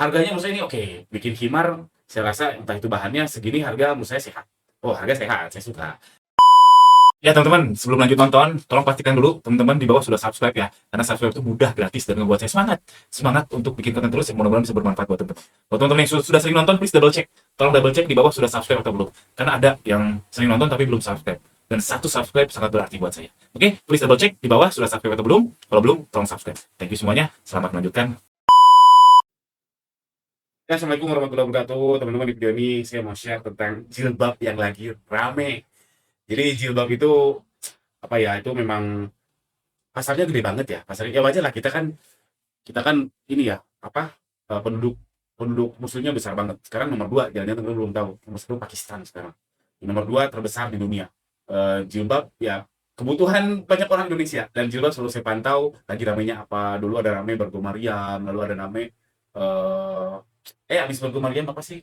Harganya menurut saya ini oke. Bikin khimar, saya rasa entah itu bahannya segini harga menurut saya sehat. Oh, harga sehat, saya suka. Ya teman-teman, sebelum lanjut nonton, tolong pastikan dulu teman-teman di bawah sudah subscribe ya. Karena subscribe itu mudah, gratis, dan ngebuat saya semangat. Semangat untuk bikin konten terus, yang mudah-mudahan bisa bermanfaat buat teman-teman. Buat teman-teman yang sudah sering nonton, please double check. Tolong double check di bawah sudah subscribe atau belum. Karena ada yang sering nonton tapi belum subscribe. Dan satu subscribe sangat berarti buat saya. Oke, please double check di bawah sudah subscribe atau belum. Kalau belum, tolong subscribe. Thank you semuanya, selamat melanjutkan. Ya, Assalamualaikum warahmatullahi wabarakatuh. Teman-teman, di video ini saya mau share tentang jilbab yang lagi rame. Jadi jilbab itu apa ya, itu memang pasarnya gede banget ya. Pasarnya ya wajar lah, kita kan ini ya, apa, penduduk penduduk muslimnya besar banget. Sekarang nomor 2, jangan-jangan teman-teman belum tahu. Nomor 1 Pakistan sekarang. Nomor 2 terbesar di dunia. Jilbab ya kebutuhan banyak orang Indonesia, dan jilbab selalu saya pantau lagi ramenya apa. Dulu ada rame Bargo Mariam, lalu ada rame eh habis Bargo Mariam apa sih?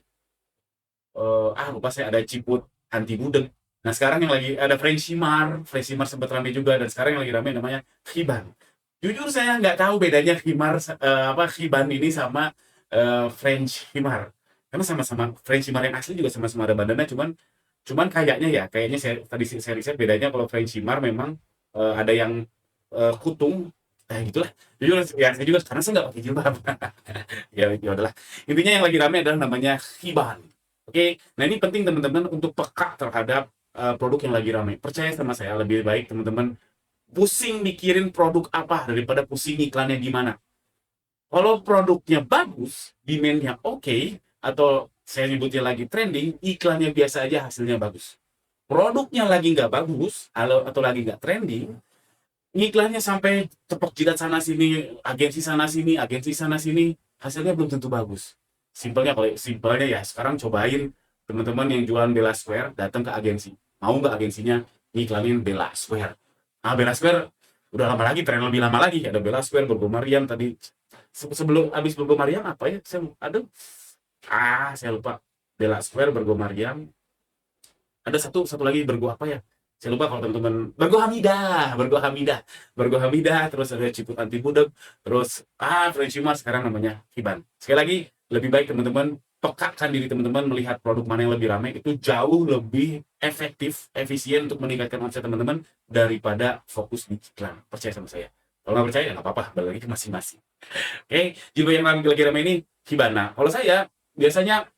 Lupa saya, ada Ciput anti budek. Nah sekarang yang lagi ada French Shimar sempat rame juga, dan sekarang yang lagi rame namanya Khiban. Jujur saya nggak tahu bedanya Khiban ini sama French Shimar. Karena sama-sama French Shimar yang asli juga sama-sama ada badannya, cuman cuman kayaknya saya riset bedanya. Kalau French Shimar memang ada yang kutung, gitulah. Jujur ya, saya juga karena saya nggak pakai jilbab. Ya udahlah. Intinya yang lagi rame adalah namanya Khiban. Oke, nah ini penting teman-teman untuk peka terhadap produk yang lagi ramai. Percaya sama saya, lebih baik teman-teman pusing mikirin produk apa daripada pusing iklannya gimana. Kalau produknya bagus, demand-nya oke, atau saya nyebutnya lagi trending, iklannya biasa aja hasilnya bagus. Produknya lagi nggak bagus, atau lagi nggak trending, iklannya sampai tepok jidat sana sini, agensi sana sini, hasilnya belum tentu bagus. Simpelnya ya, sekarang cobain teman-teman yang jualan Belaswear datang ke agensi. Mau nggak agensinya ngiklanin Belaswear? Nah, Belaswear udah lama lagi, tren lebih lama lagi. Ada Belaswear, Burgo Mariam tadi. Sebelum habis Burgo Mariam apa ya? Saya lupa. Belaswear, Burgo Mariam. Ada satu lagi Burgo apa ya? Saya lupa. Kalau teman-teman, Burgo Hamidah, terus ada Ciput anti budek, terus French Humor, sekarang namanya Hiban. Sekali lagi, lebih baik teman-teman pekakan diri teman-teman melihat produk mana yang lebih ramai, itu jauh lebih efektif, efisien untuk meningkatkan omset teman-teman daripada fokus di iklan. Percaya sama saya. Kalau nggak percaya ya nggak apa-apa, balik lagi ke masing-masing. Oke, jilbab yang lagi ramai ini Hibana. Kalau saya biasanya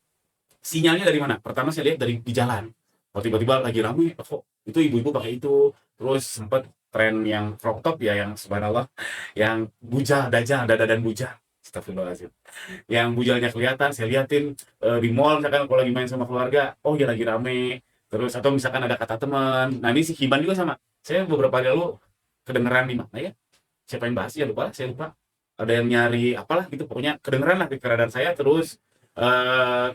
sinyalnya dari mana? Pertama saya lihat dari di jalan. Kalau tiba-tiba lagi ramai, kok itu ibu-ibu pakai itu. Terus sempat tren yang crop top ya, yang subhanallah, yang bujal, dada dan bujal. Astagfirullahaladzim. Yang bujalnya kelihatan, saya liatin di mall misalkan kalau lagi main sama keluarga, oh ya lagi rame. Terus atau misalkan ada kata teman. Nah ini si Hiban juga sama. Saya beberapa hari lalu kedengeran di mana ya? Siapa yang bahas ya, saya lupa. Ada yang nyari apalah gitu, pokoknya kedengeran lah di keadaan saya. Terus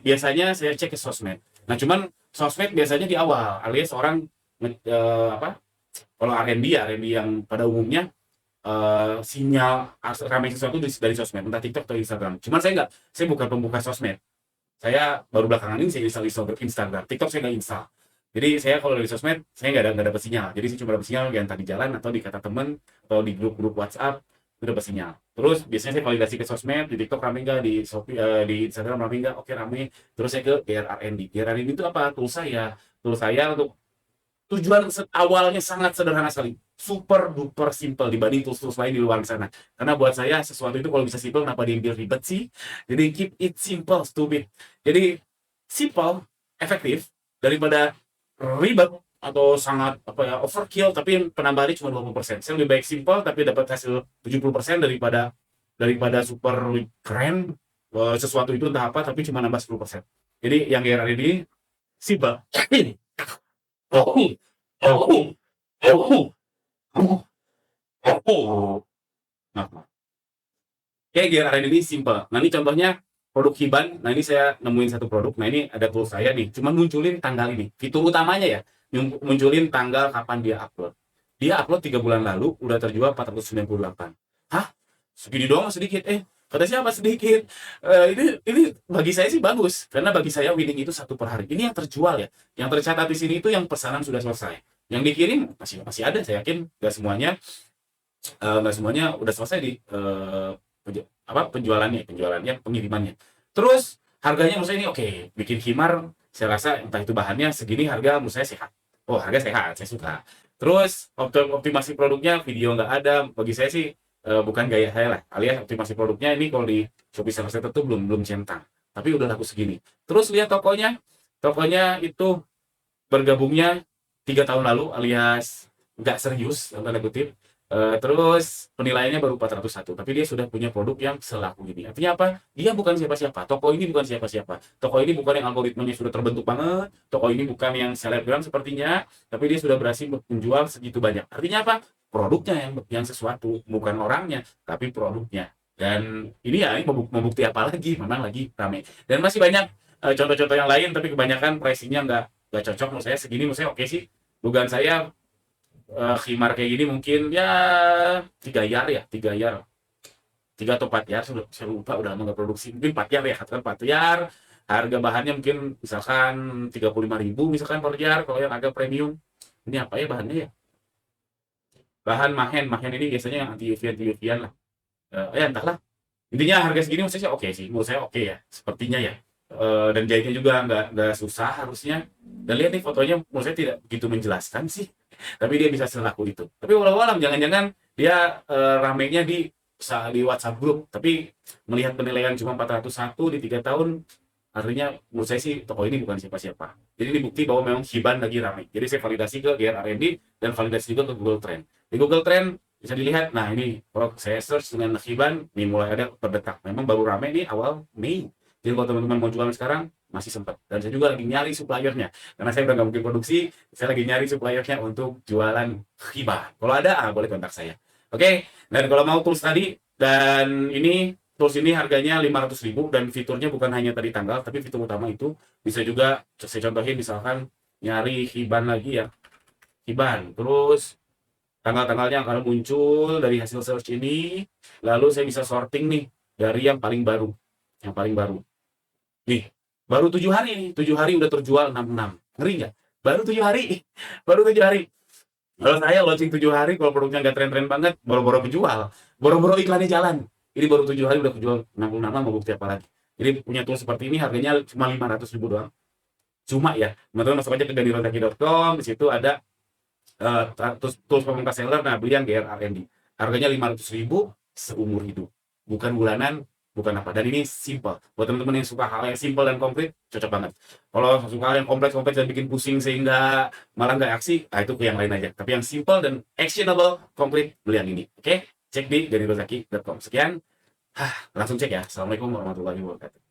biasanya saya cek ke sosmed. Nah cuman sosmed biasanya di awal, alias orang kalau R&D yang pada umumnya sinyal ramai sesuatu dari sosmed, entah TikTok atau Instagram. Cuman saya bukan pembuka sosmed. Saya baru belakangan ini saya install Instagram. TikTok saya nggak install. Jadi saya kalau dari sosmed saya nggak dapat sinyal. Jadi saya cuma dapat sinyal yang tadi jalan atau di kata temen atau di grup-grup WhatsApp itu dapat sinyal. Terus biasanya saya validasi ke sosmed, di TikTok rame nggak, di Instagram rame nggak, oke rame. Terus saya ke GRRND. GRRND itu apa? Tool saya untuk tujuan awalnya sangat sederhana sekali, super duper simple dibanding tools-tools lain di luar sana. Karena buat saya sesuatu itu kalau bisa simple, kenapa diambil ribet sih? Jadi keep it simple, stupid. Jadi simple, efektif daripada ribet atau sangat overkill tapi penambahannya cuma 20%. Saya lebih baik simple tapi dapat hasil 70% daripada super keren sesuatu itu entah apa tapi cuma nambah 10%. Jadi yang GRR ini simple. Ini Oh, oh, oh, nah, kayak GRR ini simple. Nah ini contohnya produk Hiban. Nah ini saya nemuin satu produk. Nah ini ada tool saya nih. Cuman munculin tanggal ini. Fitur utamanya ya, munculin tanggal kapan dia upload. Dia upload 3 bulan lalu, udah terjual 498. Hah? Segini doang sedikit? Kata siapa sedikit? Ini bagi saya sih bagus. Karena bagi saya winning itu 1 per hari. Ini yang terjual ya. Yang tercatat di sini itu yang pesanan sudah selesai. Yang dikirim masih ada, saya yakin nggak semuanya udah selesai di penjualannya, pengirimannya. Terus harganya menurut saya ini oke, bikin khimar saya rasa entah itu bahannya segini harga menurut saya sehat. Oh, harga sehat, saya suka. Terus optimasi produknya video nggak ada, bagi saya sih bukan gaya saya lah. Alias optimasi produknya ini kalau di Shopee Seller Center tuh belum belum centang. Tapi udah laku segini. Terus lihat tokonya, tokonya itu bergabungnya 3 tahun lalu alias nggak serius dalam tanda kutip. Terus penilaiannya baru 401 tapi dia sudah punya produk yang selaku ini. Artinya apa? Dia bukan siapa-siapa, toko ini bukan siapa-siapa, toko ini bukan yang algoritmanya sudah terbentuk banget, toko ini bukan yang selebgram sepertinya, tapi dia sudah berhasil menjual segitu banyak. Artinya apa? Produknya yang sesuatu, bukan orangnya tapi produknya. Dan ini ya, ini membukti apa lagi, memang lagi rame. Dan masih banyak contoh-contoh yang lain, tapi kebanyakan pricingnya nggak cocok menurut saya. Segini menurut saya oke sih. Dugaan saya khimar kayak gini mungkin ya 3 yar ya, 3 yar, 3 atau 4 yar, saya lupa, udah lama nggak produksi. Mungkin 4 yar ya, katakan 4 yar. Harga bahannya mungkin misalkan 35.000 misalkan per yar kalau yang agak premium. Ini apa ya bahannya ya? Bahan mahen ini biasanya yang anti UV-an lah. Ya entahlah. Intinya harga segini menurut saya oke sih, menurut saya oke ya, sepertinya ya. Dan jahitnya juga nggak susah harusnya. Dan lihat nih fotonya, menurut saya tidak begitu menjelaskan sih, tapi dia bisa selaku itu. Tapi walau jangan-jangan dia ramenya di WhatsApp grup, tapi melihat penilaian cuma 401 di 3 tahun, artinya menurut saya sih toko ini bukan siapa-siapa. Jadi ini bukti bahwa memang Hiban lagi ramai. Jadi saya validasi ke GR R&D dan validasi juga ke Google Trend. Di Google Trend bisa dilihat, nah ini kalau saya search dengan Hiban, ini mulai ada terdetak. Memang baru ramai di awal Mei. Jadi kalau teman-teman mau jualan sekarang, masih sempat. Dan saya juga lagi nyari suppliernya. Karena saya udah nggak mungkin produksi, saya lagi nyari suppliernya untuk jualan Hiban. Kalau ada, boleh kontak saya. Oke, dan kalau mau tools tadi, dan ini tools ini harganya 500.000 dan fiturnya bukan hanya tadi tanggal, tapi fitur utama itu bisa juga saya contohin, misalkan nyari Hiban lagi ya. Hiban, terus tanggal-tanggalnya akan muncul dari hasil search ini, lalu saya bisa sorting nih dari yang paling baru. Yang paling baru. Nih, baru 7 hari nih, 7 hari udah terjual 66. Ngeri nggak? Baru 7 hari, baru 7 hari. Kalau saya launching 7 hari, kalau produknya nggak tren-tren banget, boro-boro kejual. Boro-boro iklannya jalan. Ini baru 7 hari udah kejual 66, mau bukti apa lagi? Jadi punya tool seperti ini harganya cuma 500.000 doang. Cuma ya, teman-teman masuk aja ke ganirotaki.com, di situ ada tools pemangkas seller, nah beli yang GR R&D. Harganya 500.000 seumur hidup. Bukan bulanan, bukan apa. Dan ini simple. Buat teman-teman yang suka hal yang simple dan konkret, cocok banget. Kalau suka hal yang kompleks-kompleks dan bikin pusing sehingga malah nggak aksi, itu ke yang lain aja. Tapi yang simple dan actionable, konkret, beli yang ini. Oke? Cek di ganirotaki.com. Sekian. Langsung cek ya. Assalamualaikum warahmatullahi wabarakatuh.